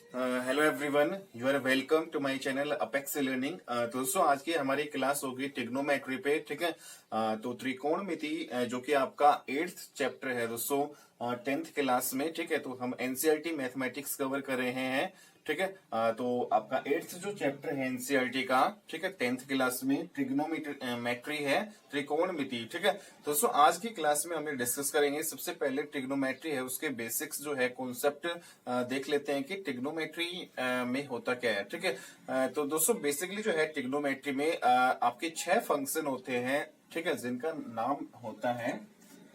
Hello everyone, you are welcome to my channel apex learning. दोस्तों आज की हमारी क्लास होगी ट्रिग्नोमेट्री पे। ठीक है। तो त्रिकोणमिति जो कि आपका 8th चैप्टर है दोस्तों, 10th क्लास में। ठीक है। तो हम एनसीईआरटी मैथमेटिक्स कवर कर रहे हैं। ठीक है। तो आपका 8th जो चैप्टर है एनसीईआरटी का, ठीक है, 10th क्लास में ट्रिग्नोमेट्री है, त्रिकोणमिति। ठीक है। दोस्तों आज की क्लास में हम डिस्कस करेंगे। सबसे पहले ट्रिग्नोमेट्री है उसके बेसिक्स जो है कॉन्सेप्ट देख लेते हैं कि ट्रिग्नोमेट्री में होता क्या है। ठीक है। तो दोस्तों बेसिकली जो है ट्रिग्नोमेट्री में आपके 6 फंक्शन होते हैं। ठीक है। जिनका नाम होता है,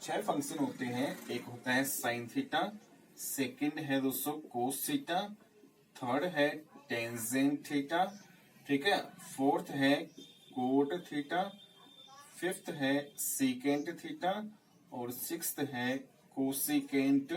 6 फंक्शन होते हैं। एक होता है साइन थीटा, सेकंड है दोस्तों कोस थीटा, थर्ड है टेंजेंट थीटा, ठीक है, फोर्थ है कोट थीटा, फिफ्थ है सीकेंट थीटा और सिक्स्थ है कोसिकेंट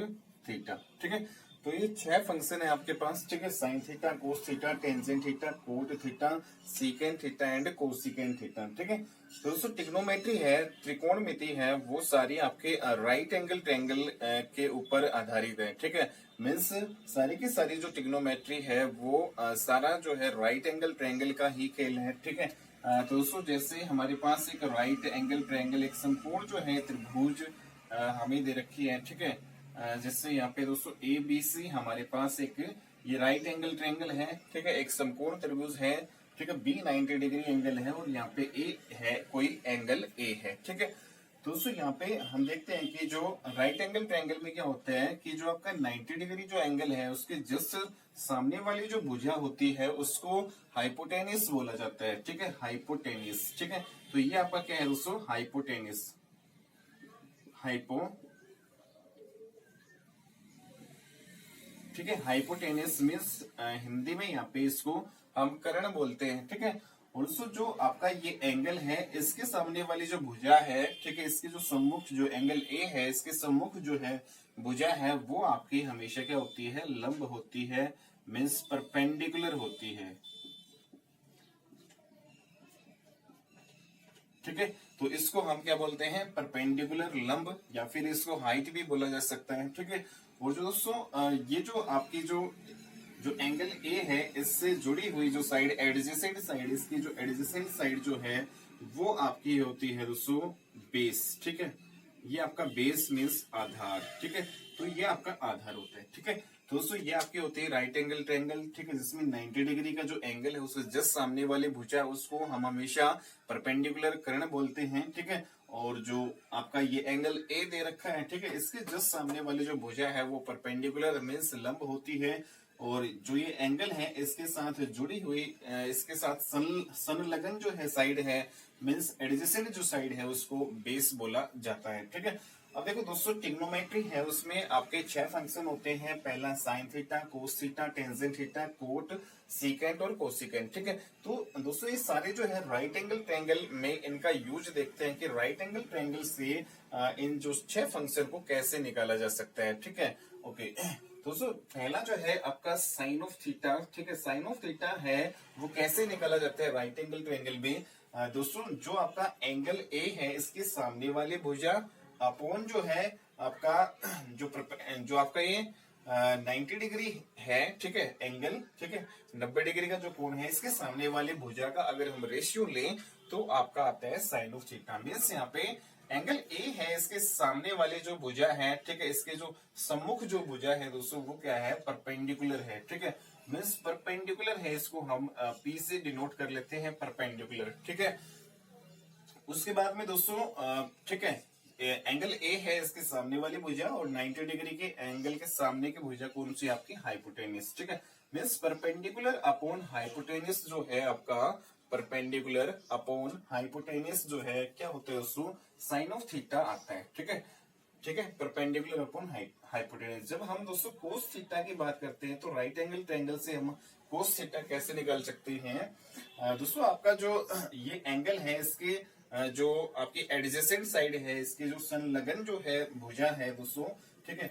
थीटा। ठीक है। तो ये 6 फंक्शन है आपके पास। ठीक है। Sign theta, cos theta, tangent theta, cot theta, secant theta and cosecant theta. ठीक है। तो दोस्तों ट्रिग्नोमेट्री है, त्रिकोणमिति है, वो सारी आपके राइट एंगल ट्रायंगल के ऊपर आधारित है। ठीक है। मीन्स सारी की सारी जो ट्रिग्नोमेट्री है वो सारा जो है राइट एंगल ट्रायंगल का ही खेल है। ठीक है। तो दोस्तों जैसे हमारे पास एक राइट एंगल ट्रायंगल, एक समकोण जो है त्रिभुज हमें दे रखी है। ठीक है। जैसे यहाँ पे दोस्तों ए बी सी हमारे पास एक ये राइट एंगल ट्रायंगल है। ठीक है। एक समकोण त्रिभुज है। ठीक है। बी 90 डिग्री एंगल है और यहाँ पे ए है, कोई एंगल ए है। ठीक है। तो दोस्तों यहाँ पे हम देखते हैं कि जो राइट एंगल ट्रायंगल में क्या होता है कि जो आपका 90 डिग्री जो एंगल है उसके जस्ट सामने वाली जो भुजा होती है उसको हाइपोटेनिस बोला जाता है। ठीक है। हाइपोटेनिस। ठीक है। तो ये आपका क्या है दोस्तों, हाइपोटेनिस। ठीक है। हाइपोटेनिस मीन्स हिंदी में यहाँ पे इसको हम कर्ण बोलते हैं। ठीक है। और दोस्तों जो आपका ये एंगल है इसके सामने वाली जो भुजा है, ठीक है, इसके जो सम्मुख जो एंगल ए है इसके सम्मुख जो है भुजा है वो आपकी हमेशा क्या होती है, लंब होती है, मीन्स परपेंडिकुलर होती है। ठीक है। तो इसको हम क्या बोलते हैं, परपेंडिकुलर लंब, या फिर इसको हाइट भी बोला जा सकता है। ठीक है। और जो दोस्तों ये जो आपकी जो जो एंगल ए है इससे जुड़ी हुई जो साइड, एडजेसेंट साइड, इसकी जो एडजेसेंट साइड जो है वो आपकी होती है दोस्तों बेस। ठीक है। ये आपका बेस मीन्स आधार। ठीक है। तो ये आपका आधार होता है। ठीक है। तो दोस्तों ये आपके होते हैं राइट एंगल ट्रायंगल। ठीक है। जिसमें 90 डिग्री का जो एंगल है उससे जस्ट सामने वाली भुजा उसको हम हमेशा परपेंडिकुलर कर्ण बोलते हैं। ठीक है। और जो आपका ये एंगल ए दे रखा है, ठीक है, इसके जस्ट सामने वाली जो भुजा है वो परपेंडिकुलर मीन्स लंब होती है। और जो ये एंगल है इसके साथ जुड़ी हुई इसके साथ संलग्न जो है साइड है, मीन्स एडजेसेंट जो साइड है उसको बेस बोला जाता है। ठीक है। अब देखो दोस्तों ट्रिग्नोमेट्री है उसमें आपके 6 फंक्शन होते हैं। पहला sine theta, cos theta, tangent theta, cot, secant और कोसिकेंट। ठीक है। तो दोस्तों ये सारे जो है राइट एंगल ट्रायंगल में इनका यूज देखते हैं कि राइट एंगल ट्रायंगल से इन जो 6 फंक्शन को कैसे निकाला जा सकता है। ठीक है। ओके। दोस्तों पहला जो है आपका साइन ऑफ थीटा। ठीक है। साइन ऑफ थीटा है वो कैसे निकाला जाता है राइट एंगल ट्रायंगल में। दोस्तों जो आपका एंगल ए है इसके सामने वाली भुजा अपॉन जो है आपका जो आपका ये 90 डिग्री है, ठीक है, एंगल, ठीक है, 90 डिग्री का जो कोण है इसके सामने वाली भुजा का अगर हम रेशियो लें तो आपका आता है साइन ऑफ थीटा। मीन्स यहाँ पे एंगल ए है इसके सामने वाली जो भुजा है, ठीक है, इसके जो सम्मुख जो भुजा है दोस्तों वो क्या है, परपेंडिकुलर है। ठीक है। मीन्स परपेंडिकुलर है, इसको हम पी से डिनोट कर लेते हैं, परपेंडिकुलर। ठीक है। उसके बाद में दोस्तों ठीक है, एंगल ए है इसके सामने वाली भुजा और 90 डिग्री के एंगल के सामने की भुजा कौन सी, आपकी हाइपोटेनिस। ठीक है। मीन्स परपेंडिकुलर अपॉन हाइपोटेनिस जो है आपका, परपेंडिकुलर अपॉन हाइपोटेनिस जो है क्या होता है दोस्तों, साइन ऑफ थीटा आता है। ठीक है। ठीक है। Perpendicular upon hypotenuse. जब हम दोस्तों कोस थीटा की बात करते हैं तो राइट एंगल ट्रायंगल से हम कोस थीटा कैसे निकाल सकते हैं। दोस्तों आपका जो ये एंगल है इसके जो आपकी एडजेसेंट साइड है, इसके जो संलग्न जो है भुजा है दोस्तों, ठीक है,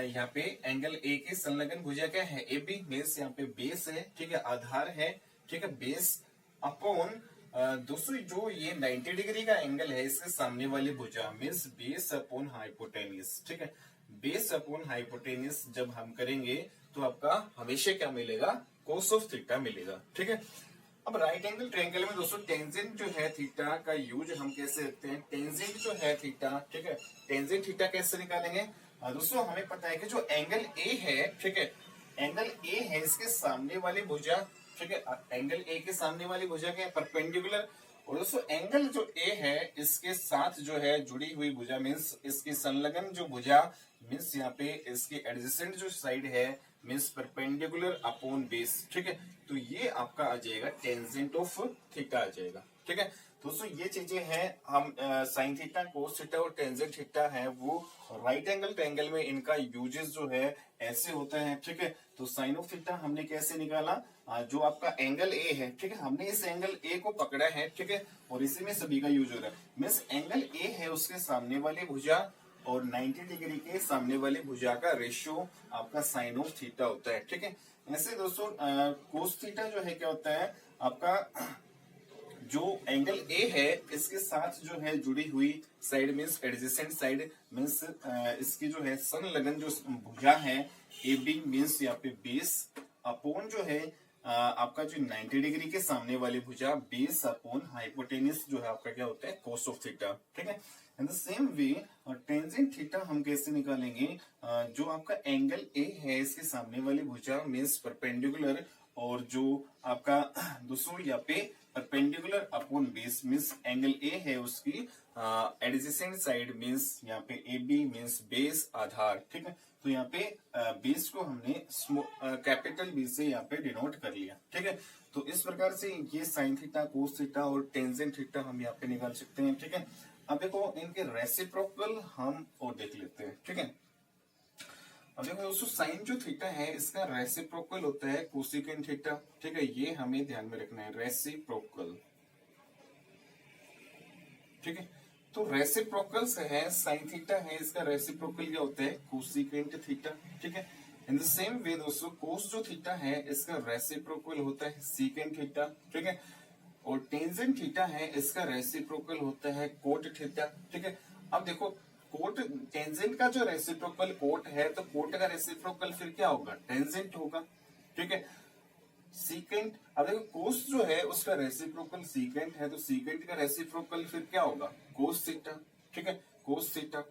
यहाँ पे एंगल ए के संलग्न भुजा क्या है, ए बी। बेस यहाँ पे बेस है, ठीक है, आधार है, ठीक है, बेस अपॉन दोस्तों जो ये 90 डिग्री का एंगल है इसके सामने वाली भुजा, मीन्स बेस अपॉन हाइपोटेनिस। ठीक है। बेस अपॉन हाइपोटेनिस जब हम करेंगे तो आपका हमेशा क्या मिलेगा, कोस ऑफ थीटा मिलेगा। ठीक है, अब राइट एंगल ट्रायंगल में दोस्तों टेंजेंट जो है थीटा का यूज हम कैसे रखते हैं, टेंजेंट जो है थीटा, ठीक है, टेंजेंट थीटा कैसे निकालेंगे। दोस्तों हमें पता है कि जो एंगल ए है, ठीक है, एंगल ए है, इसके सामने वाली भुजा, ठीक है, एंगल ए के सामने वाली भुजा क्या है, परपेंडिकुलर। और दोस्तों एंगल जो ए है इसके साथ जो है जुड़ी हुई भुजा मीन्स इसकी संलग्न जो भुजा मीन्स यहाँ पे इसकी एडजेसेंट जो साइड है मीन्स परपेंडिकुलर अपॉन बेस। ठीक है, तो ये आपका आ जाएगा टेंजेंट ऑफ थीटा आ जाएगा। ठीक है दोस्तों, ये चीजें हैं हम साइन थीटा, कोस थीटा और टेंजेंट थीटा है वो राइट एंगल ट्रायंगल में इनका यूजेस जो है ऐसे होता है। ठीक है, तो साइन ऑफ थीटा हमने कैसे निकाला, जो आपका एंगल ए है, ठीक है, हमने इस एंगल ए को पकड़ा है, ठीक है, और इसी में सभी का यूज हो रहा है। मीन्स एंगल ए है उसके सामने वाली भुजा और 90 डिग्री के सामने वाली भुजा का रेशियो आपका साइन ऑफ थीटा होता है। ठीक है, ऐसे दोस्तों कोस थीटा जो है क्या होता है, आपका जो एंगल ए है इसके साथ जो है जुड़ी हुई side means adjacent side means इसकी जो है संलग्न जो भुजा है ए बी मीन्स यहाँ पे बेस अपॉन जो है आपका जो 90 डिग्री के सामने वाली भुजा बेस अपॉन हाइपोटेनियस जो है आपका क्या होता है, कोस ऑफ थीटा। ठीक है, in the same way tangent theta हम कैसे निकालेंगे, जो आपका एंगल ए है इसके सामने वाली भुजा मीन्स परपेंडिकुलर और जो आपका दोस्तों यहाँ पे perpendicular upon base means angle A है उसकी एडजेसेंट साइड मीन्स यहाँ पे ए बी मीन्स बेस आधार। ठीक है, तो यहाँ पे बेस को हमने कैपिटल बी से यहाँ पे डिनोट कर लिया। ठीक है, तो इस प्रकार से ये साइन थीटा, कोस थीटा और टेंजेंट थीटा हम यहाँ पे निकाल सकते हैं। ठीक है, अब देखो इनके रेसिप्रोकल हम और देख लेते हैं। ठीक है, अब देखो दोस्तों साइन जो थीटा है इसका रेसिप्रोकल होता है कोसिकेंट थीटा। ठीक है, ये हमें ध्यान में रखना है, रेसिप्रोकल। ठीक है, तो रेसिप्रोकल से है साइन थीटा है इसका रेसिप्रोकल क्या होता है, कोसिकेंट थीटा। ठीक है, इन द सेम वे दोस्तों कोस जो थीटा है इसका रेसिप्रोकल होता है सीकेंट थीटा। ठीक है, और टेंजेंट थीटा है इसका रेसिप्रोकल होता है कोट थीटा। ठीक है, अब देखो कोट टेंजेंट का जो रेसिप्रोकल कोट है तो कोट का रेसिप्रोकल फिर क्या होगा, टेंजेंट होगा। ठीक है, सीकेंट, अब देखो कोस जो है उसका रेसिप्रोकल सीकेंट है तो सीकेंट का रेसिप्रोकल फिर क्या होगा, कोस थीटा। ठीक है, कोस थीटा।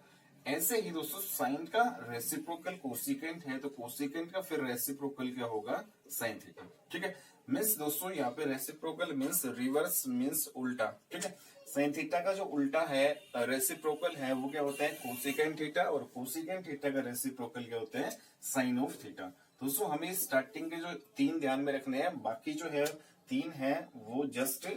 ऐसे ही दोस्तों साइन का रेसिप्रोकल कोसिकेंट है तो कोसिकेंट का फिर रेसिप्रोकल क्या होगा, साइन थीटा। ठीक है, मीन्स दोस्तों यहाँ पे रेसिप्रोकल मीन्स रिवर्स मीन्स उल्टा। ठीक है, साइन थीटा का जो उल्टा है रेसिप्रोकल है वो क्या होता है, कोसिकेंट थीटा, और कोसिकेंट थीटा का रेसिप्रोकल क्या होता है, साइन ऑफ थीटा। दोस्तों हमें स्टार्टिंग के जो 3 ध्यान में रखने हैं, बाकी जो है 3 है वो जस्ट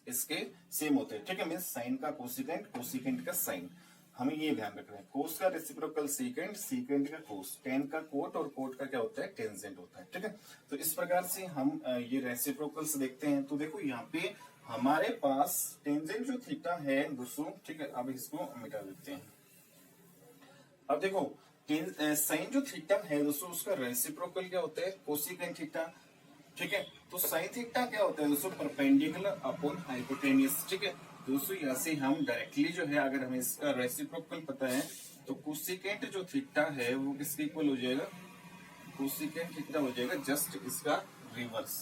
इसके सेम होते हैं। ठीक है, मीन्स साइन का कोसिकेंट, कोसिकेंट का साइन, हमें ये ध्यान रखना है। कोस का रेसिप्रोकल सीकेंट, सीकेंट का कोस, टेन का कोट और कोट का क्या होता है, टेंजेंट होता है। ठीक है, तो इस प्रकार से हम ये रेसिप्रोकल्स देखते हैं। तो देखो यहाँ पे हमारे पास टेंजेंट जो थीटा है दोस्तों, ठीक है, अब इसको मिटा देते हैं। अब देखो साइन जो थीटा है दोस्तों उसका रेसिप्रोकल क्या होता है, कोसिकेंट थीटा। ठीक है, तो साइन थीटा क्या होता है दोस्तों, परपेंडिकुलर अपॉन हाइपोटेनियस। ठीक है दोस्तों, यहाँ से हम डायरेक्टली जो है अगर हमें इसका रेसिप्रोकल पता है तो कोसिकेंट जो थीटा है वो किसके इक्वल हो जाएगा, कोसिकेंट थीटा हो जाएगा जस्ट इसका रिवर्स।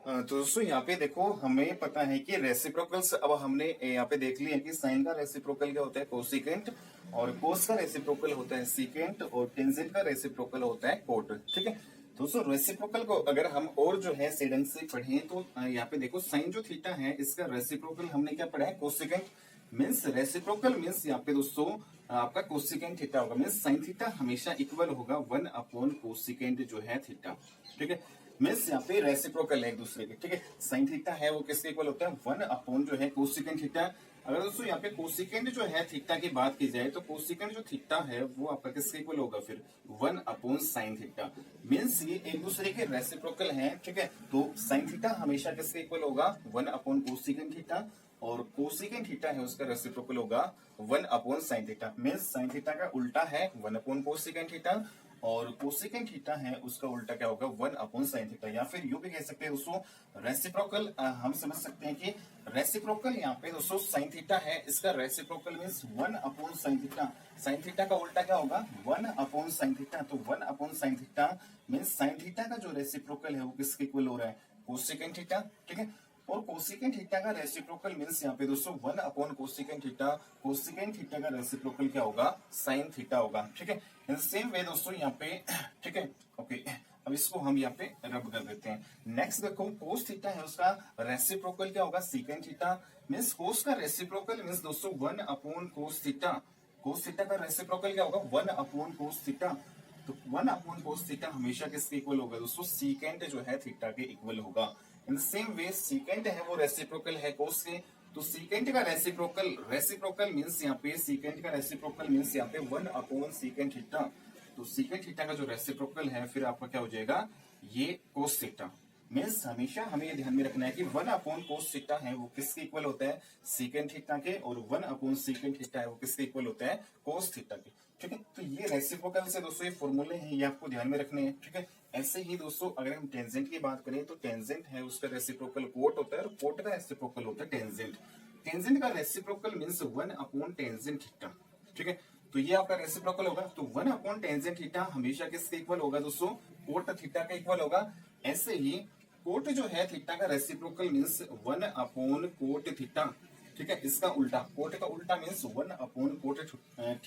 तो दोस्तों यहाँ पे देखो हमें पता है कि रेसिप्रोकल्स, अब हमने यहाँ पे देख लिया कि साइन का रेसिप्रोकल क्या होता है, कोसिकेंट, और कोस का रेसिप्रोकल होता है सीकेंट, और टेंजेंट का रेसिप्रोकल होता है कोट। ठीक है दोस्तों, रेसिप्रोकल को अगर हम और जो है ढंग से पढ़ें तो यहाँ पे देखो साइन जो थीटा है इसका रेसिप्रोकल हमने क्या पढ़ा है, कोसिकेंट। मीन्स रेसिप्रोकल मीन्स यहाँ पे दोस्तों आपका कोसिकेंट थीटा होगा, मीन्स साइन थीटा हमेशा इक्वल होगा 1 अपॉन कोसिकेंट जो है थीटा। ठीक है, मीन्स यहाँ पे रेसिप्रोकल है एक दूसरे के। ठीक है, साइन थीटा है वो किसके इक्वल होता है, 1 अपॉन जो है कोसिकेंट थीटा। अगर दोस्तों यहाँ पे कोसिकेंट जो है थीटा की बात की जाए तो कोसिकेंट जो थीटा है वो आपका किसके इक्वल होगा, फिर 1 अपॉन साइन थीटा। मीन्स ये एक दूसरे के रेसिप्रोकल हैं। ठीक है, तो साइन थीटा हमेशा किसके इक्वल होगा, 1 अपॉन कोसिकेंट थीटा, और कोसिकेंट थीटा है उसका रेसिप्रोकल होगा 1 upon sine theta. Means sine theta का उल्टा है 1 अपॉन कोसिकेंट थीटा, और कोसेकेंट थीटा है उसका उल्टा क्या होगा 1 अपॉन साइन थीटा, या फिर यूं भी कह सकते हैं दोस्तों रेसिप्रोकल। हम समझ सकते हैं कि रेसिप्रोकल यहाँ पे दोस्तों साइन थीटा है, इसका reciprocal means 1 upon sine theta. Sine theta का उल्टा क्या होगा 1 अपॉन साइन थीटा, तो 1 upon sine theta means sine theta का जो रेसिप्रोकल है वो किसके इक्वल हो रहा है कोसेकेंट थीटा, ठीक है। और कोसेकेंट थीटा का रेसिप्रोकल मींस यहाँ पे दोस्तों 1 upon cosecant theta, cosecant theta का रेसिप्रोकल क्या होगा साइन थीटा होगा, ठीक है। इन सेम वे दोस्तों यहाँ पे, ठीक है, ओके। अब इसको हम यहाँ पे रब कर देते हैं। नेक्स्ट देखो कोस थीटा है उसका रेसिप्रोकल क्या होगा सीकेंट थीटा, मींस कोस का रेसिप्रोकल मींस दोस्तों 1 upon cos theta. Cos theta का रेसिप्रोकल क्या होगा 1 अपॉन कोस थीटा, तो 1 अपॉन कोस थीटा हमेशा किसके इक्वल होगा दोस्तों सीकेंट जो है थीटा के इक्वल होगा। इन सेम वे सीकेंट है वो रेसिप्रोकल है कोस के, तो सीकेंट का रेसिप्रोकल, रेसिप्रोकल मींस यहाँ पे सीकेंट का रेसिप्रोकल मींस यहाँ पे 1 अपॉन सीकेंट थीटा, तो सीकेंट थीटा का जो रेसिप्रोकल है फिर आपका क्या हो जाएगा ये कोस थीटा। मींस हमेशा हमें ये ध्यान में रखना है कि 1 अपॉन कोस थीटा है वो किसके इक्वल होता है सीकेंट थीटा के, और 1 अपॉन सीकेंट थीटा है वो किसके इक्वल होता है कोस थीटा के, ठीक है। तो ये रेसिप्रोकल से दोस्तों ये फॉर्मूले हैं, ये आपको ध्यान में रखने हैं, ठीक है। ऐसे ही दोस्तों अगर हम टेंजेंट की बात करें तो टेंजेंट है उसका रेसिप्रोकल कोट होता है और कोट का रेसिप्रोकल होता है टेंजेंट। टेंजेंट का reciprocal means 1 upon tangent theta, ठीक है। तो ये आपका रेसिप्रोकल होगा, तो 1 अपॉन टेंजेंट थीटा हमेशा किसके इक्वल होगा दोस्तों कोट थीटा का इक्वल होगा। ऐसे ही कोट जो है थीटा का reciprocal means 1 upon cot theta, ठीक है। इसका उल्टा कोट का उल्टा मींस 1 अपॉन कोट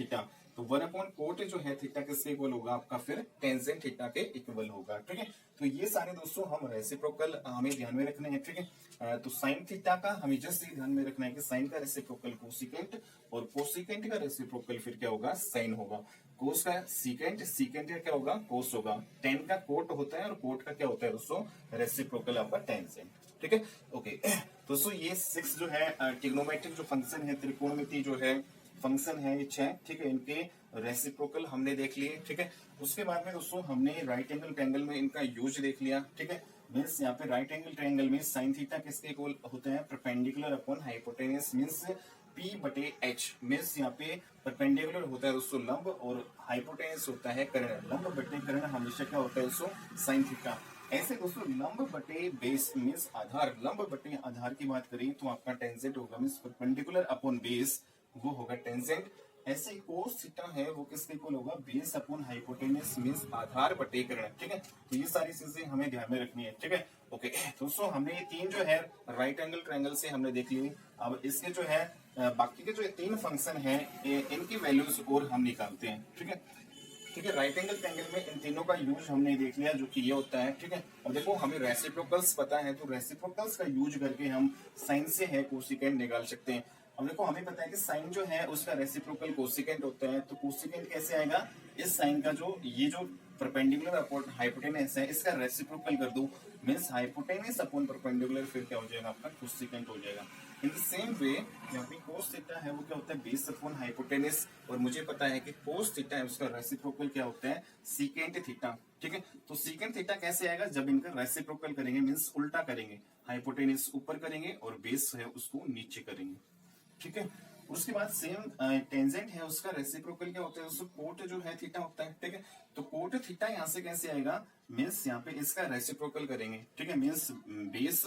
थीटा, तो 1 अपॉन कोट जो है थीटा किसके इक्वल होगा आपका फिर टेंजेंट थीटा के इक्वल होगा, ठीक है। तो ये सारे दोस्तों हम रेसिप्रोकल हमें ध्यान में रखने हैं, ठीक है। तो साइन थीटा का हमें जस्ट ये ध्यान में रखना है कि साइन का रेसिप्रोकल कोसिकेंट और कोसिकेंट का रेसिप्रोकल फिर क्या होगा साइन होगा। कोस का सीकेंट, सीकेंट का क्या होगा कोस होगा। टेन का कोट होता है और कोट का क्या होता है दोस्तों रेसिप्रोकल आपका टेंजेंट, ठीक है, ओके। दोस्तों ये 6 जो है ट्रिग्नोमेट्रिक जो फंक्शन है त्रिकोणमिति जो है फंक्शन है ये 6, ठीक है। इनके रेसिप्रोकल हमने देख लिए, ठीक है। उसके बाद में दोस्तों हमने राइट एंगल ट्रायंगल में इनका यूज देख लिया, ठीक है। मीन्स यहाँ पे राइट एंगल ट्रायंगल में साइन थीटा किसके इक्वल होता है perpendicular upon hypotenuse means P बटे H, मीन्स यहाँ पे परपेंडिकुलर होता है दोस्तों लंब और हाइपोटेनस होता है कर्ण। लंब बटे कर्ण हमेशा क्या होता है दोस्तों साइन थीटा। ऐसे दोस्तों लंब बटे बेस मीन्स आधार, लंब बटे आधार की बात करें तो आपका टेंजेंट होगा मीन्स परपेंडिकुलर अपॉन बेस वो होगा टेंजेंट। ऐसे ही कोस थीटा है वो किसके इक्वल होगा बेस अपॉन हाइपोटेनस मींस आधार बटे कर्ण, ठीक है। तो ये सारी चीजें हमें ध्यान में रखनी है, ठीक है, ओके। दोस्तों हमने ये 3 जो है राइट एंगल ट्रायंगल से हमने देख लिए। अब इसके जो है बाकी के जो 3 फंक्शन है इनकी वैल्यूज और हम निकालते हैं, ठीक है, ठीक है। राइट एंगल ट्रायंगल में इन तीनों का यूज हमने देख लिया जो कि ये होता है, ठीक है। और देखो हमें रेसिप्रोकल्स पता है तो रेसिप्रोकल्स का यूज करके हम साइन से है कोसिकेंट निकाल सकते हैं। अब देखो हमें पता है कि साइन जो है उसका रेसिप्रोकल कोसिकेंट होता है, तो कोसिकेंट कैसे आएगा इस साइन का जो ये जो परपेंडिकुलर अपॉन हाइपोटेनस है इसका रेसिप्रोकल कर दो मींस हाइपोटेनस अपॉन परपेंडिकुलर फिर क्या हो जाएगा आपका कोसिकेंट हो जाएगा। इन द सेम वे यहाँ पे कोस थीटा है वो क्या होता है बेस अपॉन हाइपोटेनस, और मुझे पता है कि कोस थीटा है उसका रेसिप्रोकल क्या होता है सीकेंट थीटा, ठीक है। तो सीकेंट थीटा कैसे आएगा जब इनका रेसिप्रोकल करेंगे मींस उल्टा करेंगे, हाइपोटेनस ऊपर करेंगे और बेस है उसको नीचे करेंगे, ठीक है। उसके बाद सेम टेंजेंट है उसका रेसिप्रोकल क्या होता है उसको कोट जो है थीटा होता है, ठीक है। तो कोट थीटा यहाँ से कैसे आएगा मींस यहाँ पे इसका रेसिप्रोकल करेंगे, ठीक है, मींस बेस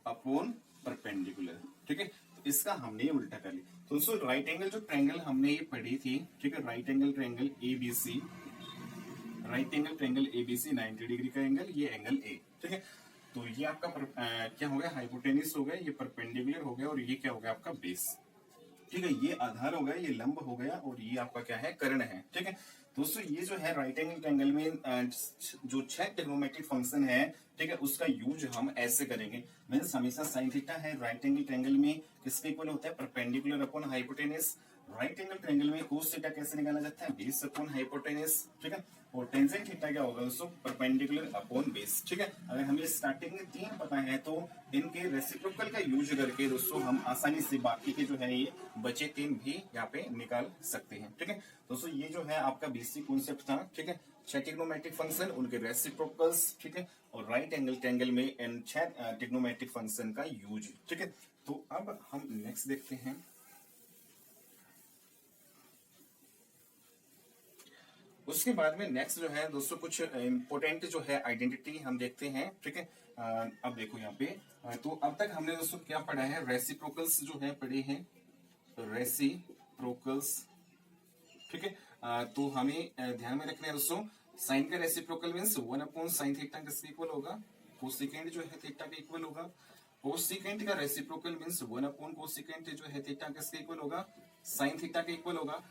अपॉन परपेंडिकुलर, ठीक है। तो इसका हमने उल्टा कर लिया। तो दोस्तों राइट एंगल जो ट्रायंगल हमने ये पढ़ी थी, ठीक है, right angle triangle ABC, right angle triangle ABC 90 degree का एंगल, ये एंगल ए, ठीक है। तो ये आपका क्या हो गया हाइपोटेनस हो गया, ये परपेंडिकुलर हो गया और ये क्या हो गया आपका बेस, ठीक है। ये आधार हो गया, ये लंब हो गया और ये आपका क्या है कर्ण है, ठीक है। दोस्तों ये जो है राइट एंगल ट्रायंगल में जो 6 ट्रिग्नोमेट्रिक फंक्शन है, ठीक है, उसका यूज हम ऐसे करेंगे मींस हमेशा साइन थीटा है राइट एंगल ट्रायंगल में किसके इक्वल होता है perpendicular upon hypotenuse. Right angle triangle में कोस थीटा कैसे निकाला जाता है बेस अपॉन हाइपोटेनस, ठीक है। और टेंजेंट थीटा क्या होगा दोस्तों परपेंडिकुलर अपॉन बेस, ठीक है। अगर हमें स्टार्टिंग में 3 पता है तो इनके रेसिप्रोकल का यूज करके दोस्तों हम आसानी से बाकी के जो है ये बचे 3 भी यहाँ पे निकाल सकते हैं, ठीक है। दोस्तों ये जो है आपका बेसिक कॉन्सेप्ट था, ठीक है, 6 ट्रिग्नोमेट्रिक फंक्शन उनके रेसिप्रोकल्स, ठीक है, और राइट एंगल ट्रायंगल में इन 6 ट्रिग्नोमेट्रिक फंक्शन का यूज, ठीक है। तो अब हम नेक्स्ट देखते हैं। उसके बाद में नेक्स्ट जो है दोस्तों कुछ इम्पोर्टेंट जो है आइडेंटिटी हम देखते हैं, ठीक है। अब देखो यहाँ पे तो अब तक हमने दोस्तों क्या पढ़ा है, रेसिप्रोकल्स जो है पढ़े हैं, रेसिप्रोकल्स, ठीक है। तो हमें ध्यान में रखना है दोस्तों, साइन का रेसिप्रोकल मींस 1/sin थीटा किसके इक्वल होगा, कोसेकेंट जो है थीटा के इक्वल होगा। कोसेकेंट का रेसिप्रोकल मींस 1/कोसेकेंट जो है थीटा किसके इक्वल होगा, साइन थीटा के इक्वल होगा।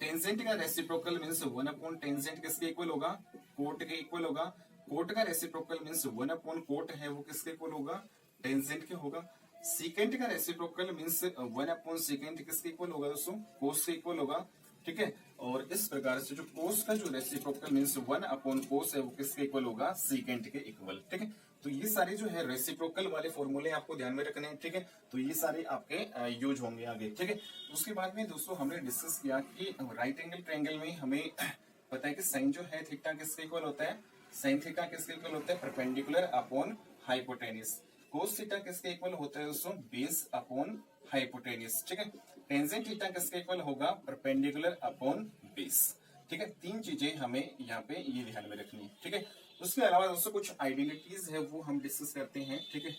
टेंजेंट का रेसिप्रोकल मींस 1/टेंजेंट किसके इक्वल होगा, कोट के इक्वल होगा। कोट का रेसिप्रोकल मींस 1/कोट है वो किसके इक्वल होगा, टेंजेंट के होगा। सीकेंट का रेसिप्रोकल मींस 1/सेकेंट किसके इक्वल होगा दोस्तों, कोस के इक्वल होगा, ठीक है। और इस प्रकार से जो कोस का जो रेसिप्रोकल मींस 1/कोस है वो किसके इक्वल होगा, सीकेंट के इक्वल, ठीक है। तो ये सारे जो है रेसिप्रोकल वाले फॉर्मूले आपको ध्यान में रखने हैं, ठीक है। तो ये सारे आपके यूज होंगे आगे, ठीक है। उसके बाद में दोस्तों हमने डिस्कस किया कि राइट एंगल ट्रायंगल में हमें पता है कि साइन जो है थीटा किसके इक्वल होता है, साइन थीटा किसके इक्वल होता है, perpendicular upon hypotenuse. Cos theta किसके इक्वल होता है दोस्तों, बेस अपॉन हाइपोटेन्यूस, ठीक है। टेंजेंट थीटा किसके इक्वल होगा, परपेंडिकुलर अपॉन बेस, ठीक है। तीन चीजें हमें यहाँ पे ये ध्यान में रखनी है, ठीक है। उसके अलावा दोस्तों कुछ आइडेंटिटीज है वो हम डिस्कस करते हैं, ठीक है,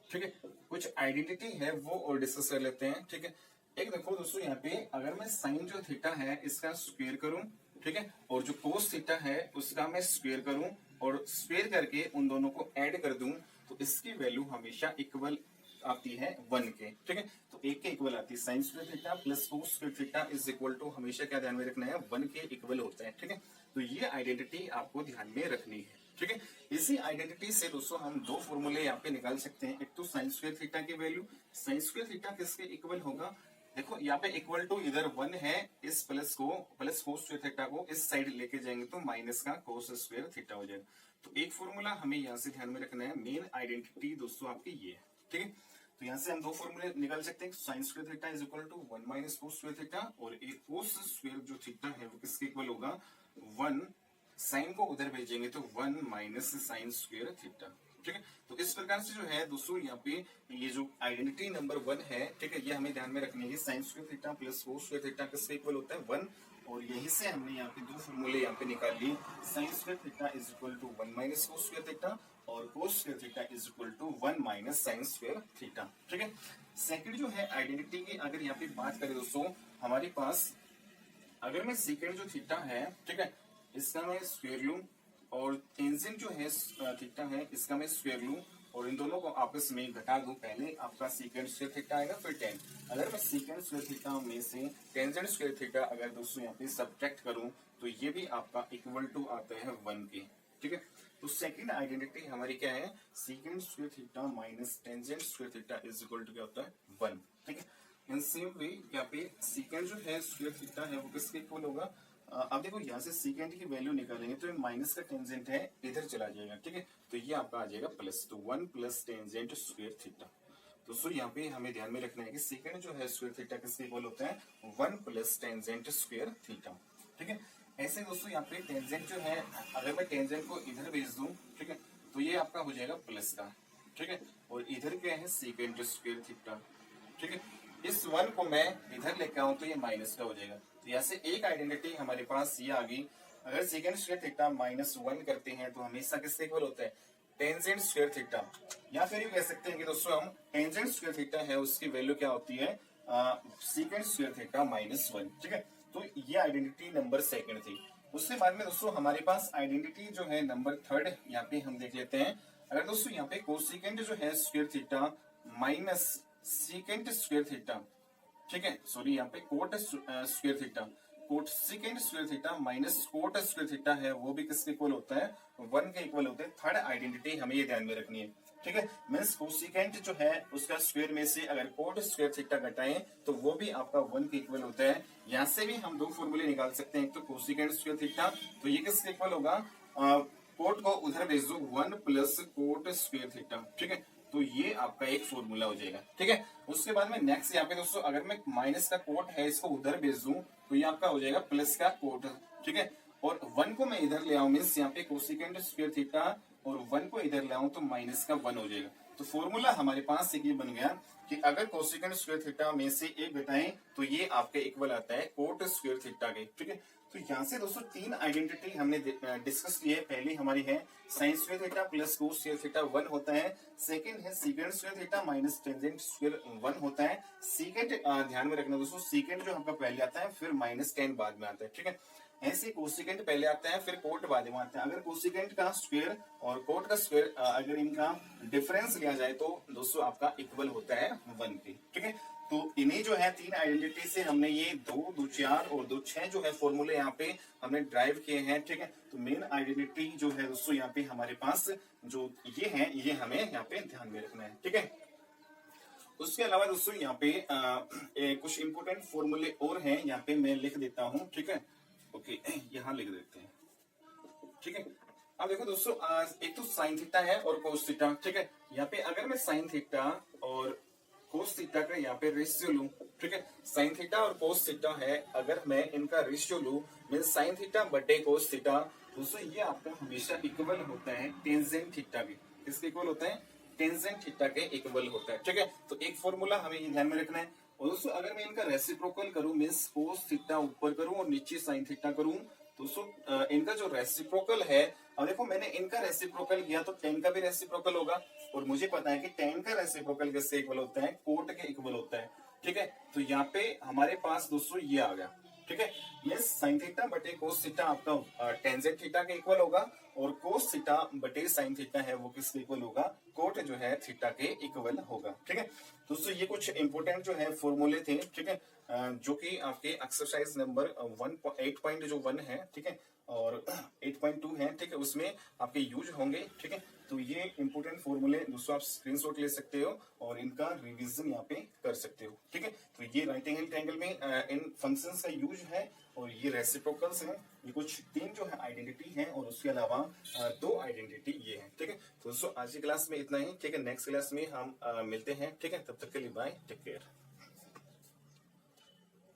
ठीक है। कुछ आइडेंटिटी है वो और डिस्कस कर लेते हैं, ठीक है। एक देखो दोस्तों यहाँ पे अगर मैं साइन जो थीटा है इसका स्क्वायर करूं, ठीक है, और जो कोस थीटा है उसका मैं स्क्वायर करूं और स्क्वायर करके उन दोनों को ऐड कर दूं तो इसकी वैल्यू हमेशा इक्वल आती है 1 के, ठीक है। तो 1 के इक्वल आती है, sine square theta plus cos square theta is equal to हमेशा क्या ध्यान में रखना है, 1 के इक्वल होता है, ठीक है। तो ये आइडेंटिटी आपको ध्यान में रखनी है, ठीक है। इसी आइडेंटिटी से दोस्तों हम दो फॉर्मूले यहाँ पे निकाल सकते हैं। एक तो साइन स्क्वायर थीटा की वैल्यू, साइन स्क्वायर थीटा किसके इक्वल होगा, देखो यहाँ पे इक्वल टू इधर 1 है, इस प्लस कोस स्क्वायर थीटा को इस साइड लेके जाएंगे तो माइनस का कोस स्क्वायर थीटा हो जाएगा। तो एक फॉर्मूला हमें यहाँ से ध्यान में रखना है, मेन आइडेंटिटी दोस्तों आपकी ये है, ठीक है। तो यहाँ से हम दो फॉर्मूले निकाल सकते हैं, sine square theta is equal to 1 minus cos square theta, और एक कोस स्क्वायर जो थीटा है वो किसके इक्वल होगा, 1, साइन को उधर भेजेंगे तो 1 माइनस साइन स्क्वायर थीटा, ठीक है। तो इस प्रकार से जो है दोस्तों यहाँ पे ये जो आइडेंटिटी नंबर 1 है, ठीक है, ये हमें ध्यान में रखनी है, sine square theta plus cos square theta किसके इक्वल होता है, 1। और यहीं से हमने यहाँ पे दो फॉर्मूले यहाँ पे निकाल लिए, sine square theta is equal to 1 minus cos square theta और cos square theta is equal to 1 minus sine square theta, ठीक है। सेकंड जो है आइडेंटिटी की अगर यहाँ पे बात करें दोस्तों, हमारे पास अगर मैं सेकंड जो थीटा है, ठीक है, इसका मैं स्क्वायर लूं और टेंजेंट जो है थीटा है इसका मैं स्क्वायर लूं और इन दोनों को आपस में घटा दूं, पहले आपका सेकंड स्क्वायर थीटा आएगा फिर टेन। अगर मैं सेकंड स्क्वायर थीटा में से टेंजेंट स्क्वायर थीटा अगर दोस्तों यहाँ पे सब्ट्रैक्ट करूं तो ये भी आपका इक्वल टू आता है 1 के, ठीक है। तो सेकंड आइडेंटिटी हमारी क्या है, secant square theta minus tangent square theta is equal to क्या होता है, 1, ठीक है। इन सेम वे यहाँ पे सेकंड जो है स्क्वायर थीटा है वो किसके इक्वल होगा, अब देखो यहाँ से सेकंड की वैल्यू निकालेंगे तो माइनस का टेंजेंट है इधर चला जाएगा, ठीक है। तो ये आपका आ जाएगा प्लस, तो 1 प्लस टेंजेंट स्क्वायर थीटा। दोस्तों यहाँ पे हमें ध्यान में रखना है कि सेकंड जो है स्क्वायर थीटा किसके इक्वल होता है, 1 प्लस टेंजेंट स्क्वायर थीटा, ठीक है। ऐसे दोस्तों यहाँ पे टेंजेंट जो है अगर मैं टेंजेंट को इधर भेज दूं, ठीक है, तो ये आपका हो जाएगा प्लस का, ठीक है। और इधर क्या है सेकंड स्क्वायर थीटा, ठीक है। इस 1 को मैं इधर लेकर आऊं तो ये माइनस का हो जाएगा। तो यहाँ से एक आइडेंटिटी हमारे पास ये आ गई, अगर सेकंड स्क्वायर थीटा -1 करते हैं तो हमेशा किसके इक्वल होता है, टेंजेंट स्क्वायर थीटा। या फिर ये कह सकते हैं कि दोस्तों हम टेंजेंट स्क्वायर थीटा है उसकी वैल्यू क्या होती है, सेकंड स्क्वायर थीटा -1, ठीक है। तो ये आइडेंटिटी नंबर सेकंड थी। उसके बाद में दोस्तों हमारे पास आइडेंटिटी जो है नंबर थर्ड यहाँ पे हम देख लेते हैं। अगर दोस्तों यहाँ पे कोसेकेंट जो है square theta minus secant square theta, ठीक है, सॉरी यहाँ पे cot square theta, cot secant square theta minus cot square theta है वो भी किसके इक्वल होता है, 1 के इक्वल होता है। थर्ड आइडेंटिटी हमें ये ध्यान में रखनी है, ठीक है। मींस कोसेकेंट जो है उसका स्क्वायर में से अगर कोट स्क्वायर थीटा घटाएं तो वो भी आपका 1 के इक्वल होता है। यहाँ से भी हम दो फॉर्मूले निकाल सकते हैं, तो कोसेकेंट स्क्वायर थीटा तो ये किसके इक्वल होगा, कोट को उधर भेज दो 1 प्लस कोट स्क्वायर थीटा, ठीक है। तो ये आपका एक फॉर्मूला हो जाएगा, ठीक है। उसके बाद में नेक्स्ट यहाँ पे दोस्तों अगर मैं माइनस का कोट है इसको उधर भेज दूं तो ये आपका हो जाएगा प्लस का कोट, ठीक है। और 1 को मैं इधर ले आऊं मींस यहाँ पे कोसेकेंट स्क्वायर थीटा और 1 को इधर ले आऊं तो माइनस का 1 हो जाएगा। तो फॉर्मूला हमारे पास एक ये बन गया कि अगर कोसेकेंट स्क्वायर थीटा में से एक घटाएं तो ये आपके इक्वल आता है कोट स्क्वायर थीटा के। ठीक है, तो यहाँ से दोस्तों तीन आइडेंटिटी हमने डिस्कस की है। पहली हमारी है sine square theta plus cos square theta 1 होता है। सेकंड है secant square theta minus tangent square 1 होता है। सीकेंट ध्यान में रखना दोस्तों, सीकेंट जो आपका पहले आता है फिर माइनस टेन बाद में आता है। ठीक है, ऐसे कोसिकेंट पहले आता है फिर कोट बाद में आता है। अगर कोसिकेंट का स्क्वायर और कोट का स्क्वायर अगर इनका डिफरेंस लिया जाए तो दोस्तों आपका इक्वल होता है 1 के। ठीक है, तो इन्हीं जो है तीन आइडेंटिटी से हमने ये 2, 2, 4 और 2, 6 जो है फॉर्मूले यहाँ पे हमने ड्राइव किए हैं। ठीक है, तो मेन आइडेंटिटी जो है दोस्तों यहाँ पे हमारे पास जो ये है ये हमें यहाँ पे ध्यान में रखना है। ठीक है, उसके अलावा दोस्तों यहाँ पे कुछ इंपोर्टेंट फॉर्मूले और हैं, यहाँ पे मैं लिख देता हूँ। ठीक है, ओके, यहाँ लिख देते हैं। ठीक है, अब देखो दोस्तों, एक तो साइन थीटा है और कोस थीटा। ठीक है, यहाँ पे अगर मैं साइन थीटा और कोस थीटा का यहाँ पे रेशियो लूं, ठीक है, साइन थीटा और कोस थीटा है, अगर मैं इनका रेशियो लूं मीन साइन थीटा बटे कोस थीटा, दोस्तों ये आपका हमेशा इक्वल होता है टेंजेंट थीटा के। किसके इक्वल होता है? टेंजेंट थीटा के इक्वल होता है। ठीक है, तो एक फॉर्मूला हमें ये ध्यान में रखना है। और दोस्तों अगर मैं इनका रेसिप्रोकल करूं मीन्स कोस थीटा ऊपर करूं और नीचे साइन थीटा करूं, दोस्तों इनका जो रेसिप्रोकल है, अब देखो मैंने इनका रेसिप्रोकल किया तो टेन का भी रेसिप्रोकल होगा, और मुझे पता है कि टेन का रेसिप्रोकल किससे इक्वल होता है? कोट के इक्वल होता है। ठीक है, तो यहाँ पे हमारे पास दोस्तों ये आ गया। ठीक है, ये साइन थीटा बटे कोस थीटा आपका टेंजेंट थीटा के इक्वल होगा, और कोस थीटा बटे साइन थीटा है वो किसके इक्वल होगा? कोट जो है थीटा के इक्वल होगा। ठीक है, दोस्तों ये कुछ इंपोर्टेंट जो है फॉर्मूले थे। ठीक है, जो कि आपके एक्सरसाइज नंबर 8.1 है। ठीक है, और 8.2 है। ठीक है, उसमें आपके यूज होंगे। ठीक है, तो ये इंपोर्टेंट फॉर्मूले दोस्तों आप स्क्रीनशॉट ले सकते हो और इनका रिवीजन यहाँ पे कर सकते हो। ठीक है, तो ये राइट एंगल ट्रायंगल में इन फंक्शंस का यूज है, और ये रेसिप्रोकल्स हैं। ये कुछ तीन जो है आइडेंटिटी है, और उसके अलावा 2 आइडेंटिटी ये है। ठीक है, तो दोस्तों आज की क्लास में इतना ही। ठीक है, नेक्स्ट क्लास में हम मिलते हैं। ठीक है, तब तक के लिए बाय, टेक केयर।